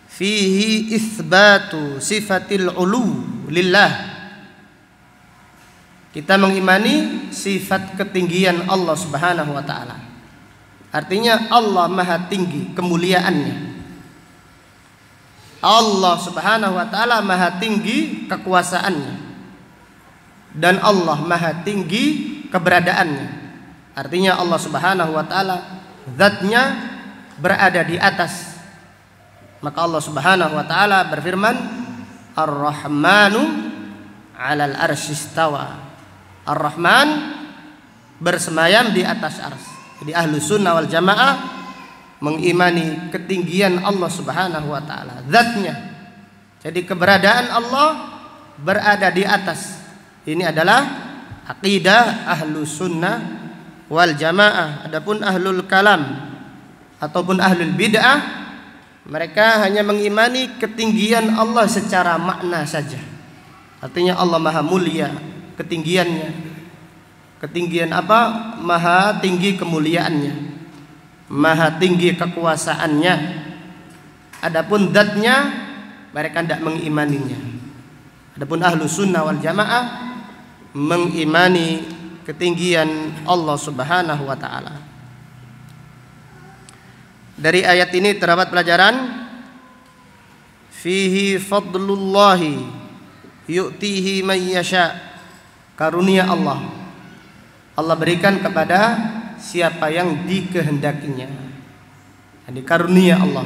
fihi isbatu sifatil ulu lillah. Kita mengimani sifat ketinggian Allah Subhanahu wa taala. Artinya Allah Maha tinggi kemuliaannya. Allah Subhanahu wa taala Maha tinggi kekuasaannya. Dan Allah Maha tinggi keberadaannya. Artinya Allah Subhanahu wa taala zatnya berada di atas. Maka Allah Subhanahu wa taala berfirman, Ar-Rahmanu 'alal arsy istawa. Ar-Rahman bersemayam di atas arsy. Jadi ahlu sunnah wal jamaah mengimani ketinggian Allah Subhanahu wa ta'ala, zatnya. Jadi keberadaan Allah berada di atas. Ini adalah aqidah ahlu sunnah wal jamaah. Adapun ahlul kalam ataupun ahlul bid'ah, mereka hanya mengimani ketinggian Allah secara makna saja. Artinya Allah Maha mulia ketinggiannya. Ketinggian apa? Maha tinggi kemuliaannya, maha tinggi kekuasaannya. Adapun zatnya mereka tidak mengimaninya. Adapun ahlu sunnah wal jamaah mengimani ketinggian Allah Subhanahu wa ta'ala. Dari ayat ini terdapat pelajaran fihi fadlullahi yu'tihi man yasha. Karunia Allah, Allah berikan kepada siapa yang dikehendakinya. Jadi karunia Allah.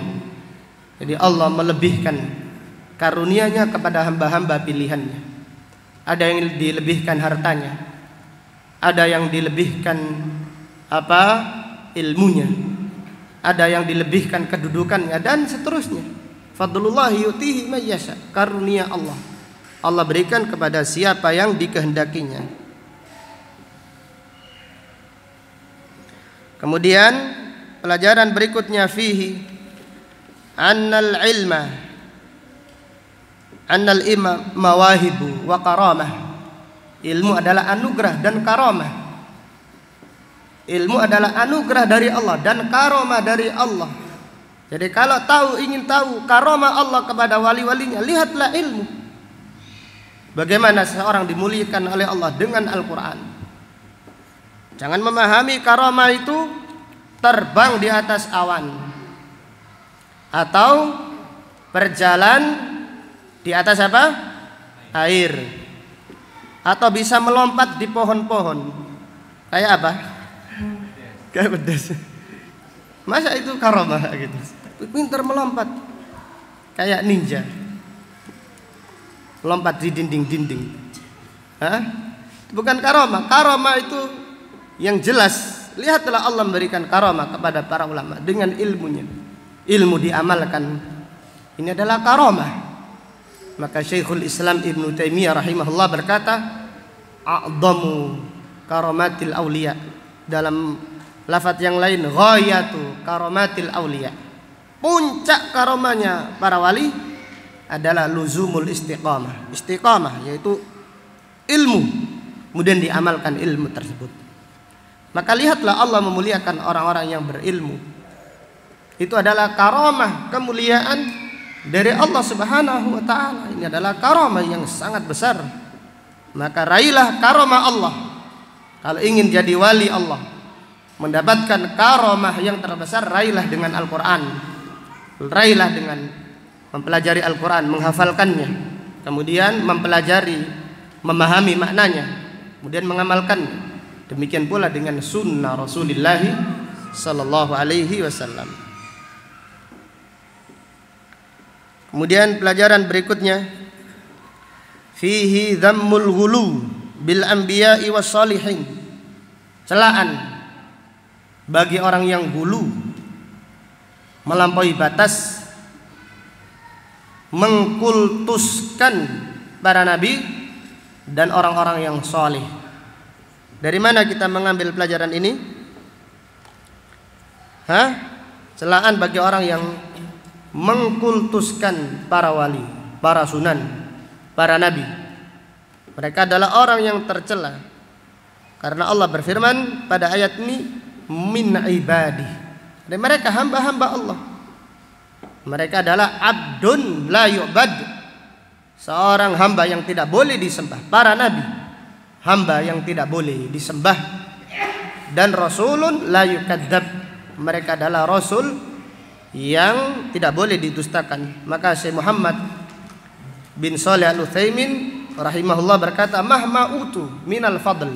Jadi Allah melebihkan karunianya kepada hamba-hamba pilihannya. Ada yang dilebihkan hartanya, ada yang dilebihkan ilmunya, ada yang dilebihkan kedudukannya, dan seterusnya. Fadlullah yu'tihi man yasha. Karunia Allah, Allah berikan kepada siapa yang dikehendakinya. Kemudian pelajaran berikutnya fihi annal ilma mawahibu wa karamah. Ilmu adalah anugerah dan karamah. Ilmu adalah anugerah dari Allah dan karamah dari Allah. Jadi kalau ingin tahu karamah Allah kepada wali-walinya, lihatlah ilmu. Bagaimana seseorang dimuliakan oleh Allah dengan Al-Quran. Jangan memahami karamah itu terbang di atas awan, atau berjalan di atas air, atau bisa melompat di pohon-pohon. Kayak apa? Kayak pedas. Masa itu karamah gitu? Pintar melompat kayak ninja, lompat di dinding-dinding. Bukan karamah. Karamah itu yang jelas. Lihatlah Allah memberikan karamah kepada para ulama dengan ilmunya. Ilmu diamalkan. Ini adalah karamah. Maka Syekhul Islam Ibnu Taimiyah rahimahullah berkata, a'dhamu karamatil auliya. Dalam lafaz yang lain, ghayatu karamatil auliya. Puncak karamahnya para wali adalah luzumul istiqamah. Istiqamah yaitu ilmu, kemudian diamalkan ilmu tersebut. Maka lihatlah Allah memuliakan orang-orang yang berilmu. Itu adalah karamah, kemuliaan dari Allah Subhanahu wa taala. Ini adalah karamah yang sangat besar. Maka raihlah karamah Allah. Kalau ingin jadi wali Allah, mendapatkan karamah yang terbesar, raihlah dengan Al-Qur'an. Raihlah dengan mempelajari Al-Qur'an, menghafalkannya, kemudian mempelajari, memahami maknanya, kemudian mengamalkannya. Demikian pula dengan sunnah Rasulullah sallallahu alaihi wasallam. Kemudian pelajaran berikutnya, fihi dhammul ghulu bil anbiya'i was salihin. Celaan bagi orang yang ghulu, melampaui batas, mengkultuskan para nabi dan orang-orang yang saleh. Dari mana kita mengambil pelajaran ini? Celaan bagi orang yang mengkultuskan para wali, para sunan, para nabi. Mereka adalah orang yang tercela. Karena Allah berfirman pada ayat ini, min ibadi. Dan mereka hamba-hamba Allah. Mereka adalah abdun la yu'bad. Seorang hamba yang tidak boleh disembah. Para nabi, hamba yang tidak boleh disembah. Dan rasulun la yukadzab. Mereka adalah rasul yang tidak boleh didustakan. Maka Syekh Muhammad bin Shalih Al-Utsaimin rahimahullah berkata, mahma utu minal fadl,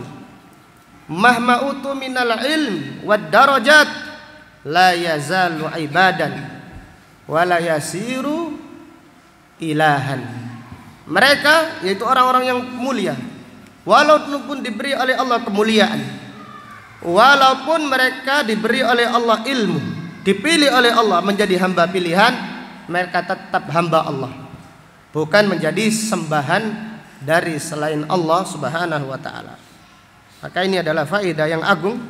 mahma utu minal ilm wad darajat, la yazalu ibadan wa la yasiru ilahan. Mereka yaitu orang-orang yang mulia, walaupun diberi oleh Allah kemuliaan, walaupun mereka diberi oleh Allah ilmu, dipilih oleh Allah menjadi hamba pilihan, mereka tetap hamba Allah, bukan menjadi sembahan dari selain Allah Subhanahu wa taala. Maka ini adalah faedah yang agung.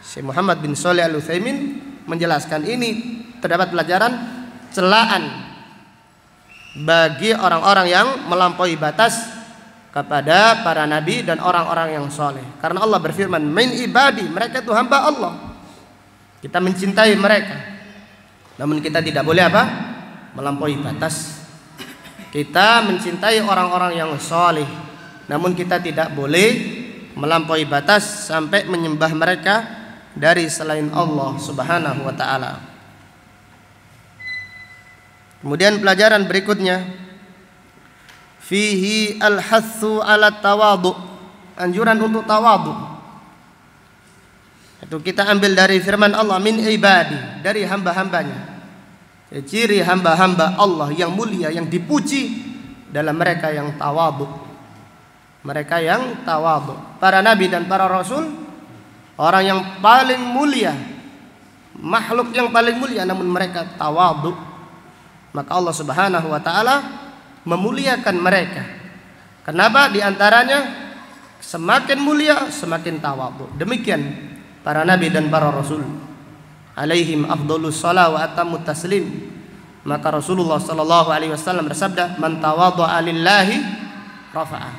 Syekh Muhammad bin Shalih Al-Utsaimin menjelaskan ini terdapat pelajaran celaan bagi orang-orang yang melampaui batas kepada para nabi dan orang-orang yang soleh. Karena Allah berfirman, min ibadi, mereka itu hamba Allah. Kita mencintai mereka, namun kita tidak boleh apa? Melampaui batas. Kita mencintai orang-orang yang soleh, namun kita tidak boleh melampaui batas sampai menyembah mereka dari selain Allah Subhanahu wa taala. Kemudian pelajaran berikutnya, fihi al-hathu ala tawadu, anjuran untuk tawadu. Itu kita ambil dari firman Allah, min ibadi, dari hamba-hambanya. Ciri hamba-hamba Allah yang mulia, yang dipuji dalam mereka yang tawadu. Mereka yang tawadu. Para nabi dan para rasul, orang yang paling mulia, makhluk yang paling mulia, namun mereka tawadu. Maka Allah Subhanahu wa taala memuliakan mereka. Kenapa? Di antaranya semakin mulia semakin tawadhu. Demikian para nabi dan para rasul alaihim afdhalus shalah wa atammut taslim. Maka Rasulullah sallallahu alaihi wasallam bersabda, man tawadha'a lillahi rafa'ah.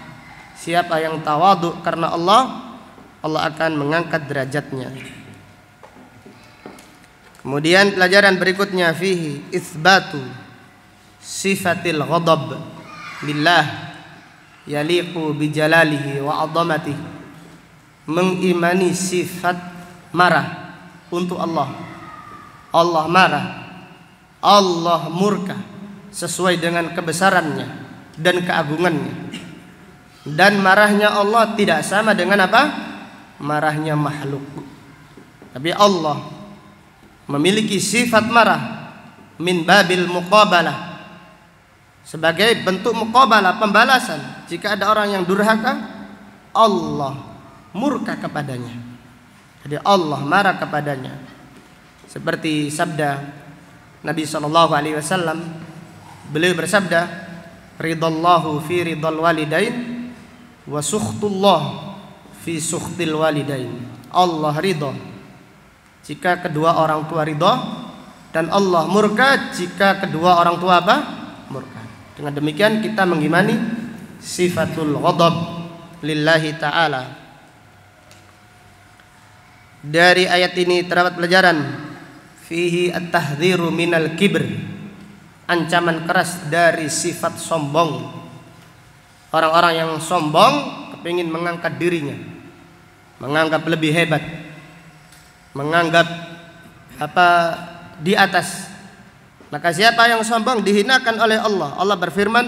Siapa yang tawadhu karena Allah, Allah akan mengangkat derajatnya. Kemudian pelajaran berikutnya, fihi itsbatu sifatil ghadab lillah yaliqu bijalalihi wa 'azamatihi. Mengimani sifat marah untuk Allah. Allah marah, Allah murka sesuai dengan kebesarannya dan keagungannya. Dan marahnya Allah tidak sama dengan apa? Marahnya makhluk. Tapi Allah memiliki sifat marah min babil muqabalah, sebagai bentuk muqabalah, pembalasan. Jika ada orang yang durhaka, Allah murka kepadanya. Jadi Allah marah kepadanya. Seperti sabda Nabi SAW, beliau bersabda, ridallahu fi ridal walidain wa sukhtullah fi sukhtil walidain. Allah ridha jika kedua orang tua ridha, dan Allah murka jika kedua orang tua apa? Murka. Dengan demikian kita mengimani sifatul ghadab lillahi ta'ala. Dari ayat ini terdapat pelajaran fihi at-tahdhiru minal kibr, ancaman keras dari sifat sombong. Orang-orang yang sombong kepingin mengangkat dirinya, menganggap lebih hebat, menganggap di atas. Maka siapa yang sombong dihinakan oleh Allah. Allah berfirman,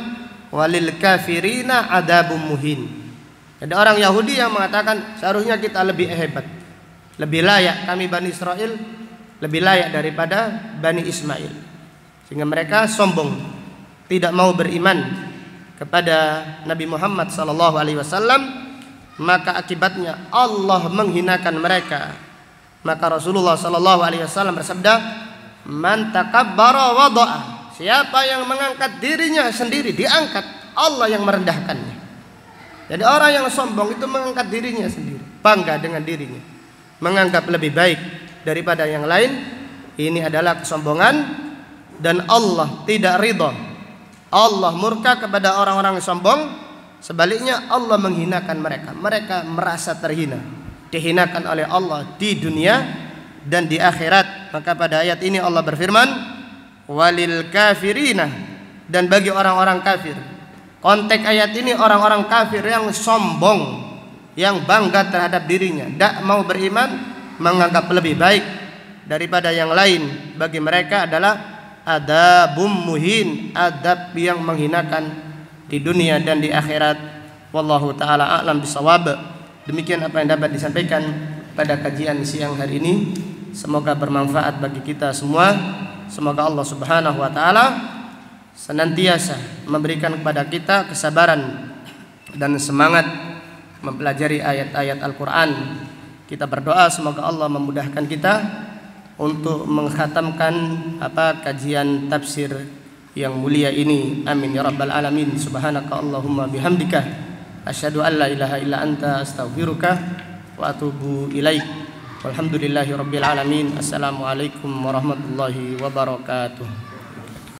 walil kafirina adzabum muhin. Ada orang Yahudi yang mengatakan seharusnya kita lebih hebat, lebih layak, kami Bani Israel lebih layak daripada Bani Ismail. Sehingga mereka sombong, tidak mau beriman kepada Nabi Muhammad SAW. Maka akibatnya Allah menghinakan mereka. Maka Rasulullah SAW bersabda, man takabbara wada'a, siapa yang mengangkat dirinya sendiri diangkat, Allah yang merendahkannya. Jadi orang yang sombong itu mengangkat dirinya sendiri, bangga dengan dirinya, menganggap lebih baik daripada yang lain. Ini adalah kesombongan, dan Allah tidak ridha. Allah murka kepada orang-orang yang sombong. Sebaliknya Allah menghinakan mereka. Mereka merasa terhina, dihinakan oleh Allah di dunia dan di akhirat. Maka pada ayat ini Allah berfirman, walil kafirina, dan bagi orang-orang kafir. Konteks ayat ini orang-orang kafir yang sombong, yang bangga terhadap dirinya, tidak mau beriman, menganggap lebih baik daripada yang lain. Bagi mereka adalah adabum muhin, adab yang menghinakan di dunia dan di akhirat. Wallahu ta'ala a'lam bisawab. Demikian apa yang dapat disampaikan pada kajian siang hari ini. Semoga bermanfaat bagi kita semua. Semoga Allah Subhanahu wa ta'ala senantiasa memberikan kepada kita kesabaran dan semangat mempelajari ayat-ayat Al-Quran. Kita berdoa semoga Allah memudahkan kita untuk mengkhatamkan kajian tafsir yang mulia ini. Amin ya rabbal alamin. Subhanaka Allahumma bihamdika asyhadu an la ilaha illa anta astaghfiruka wa atubu ilaik. Walhamdulillahi rabbil alamin. Assalamualaikum warahmatullahi wabarakatuh.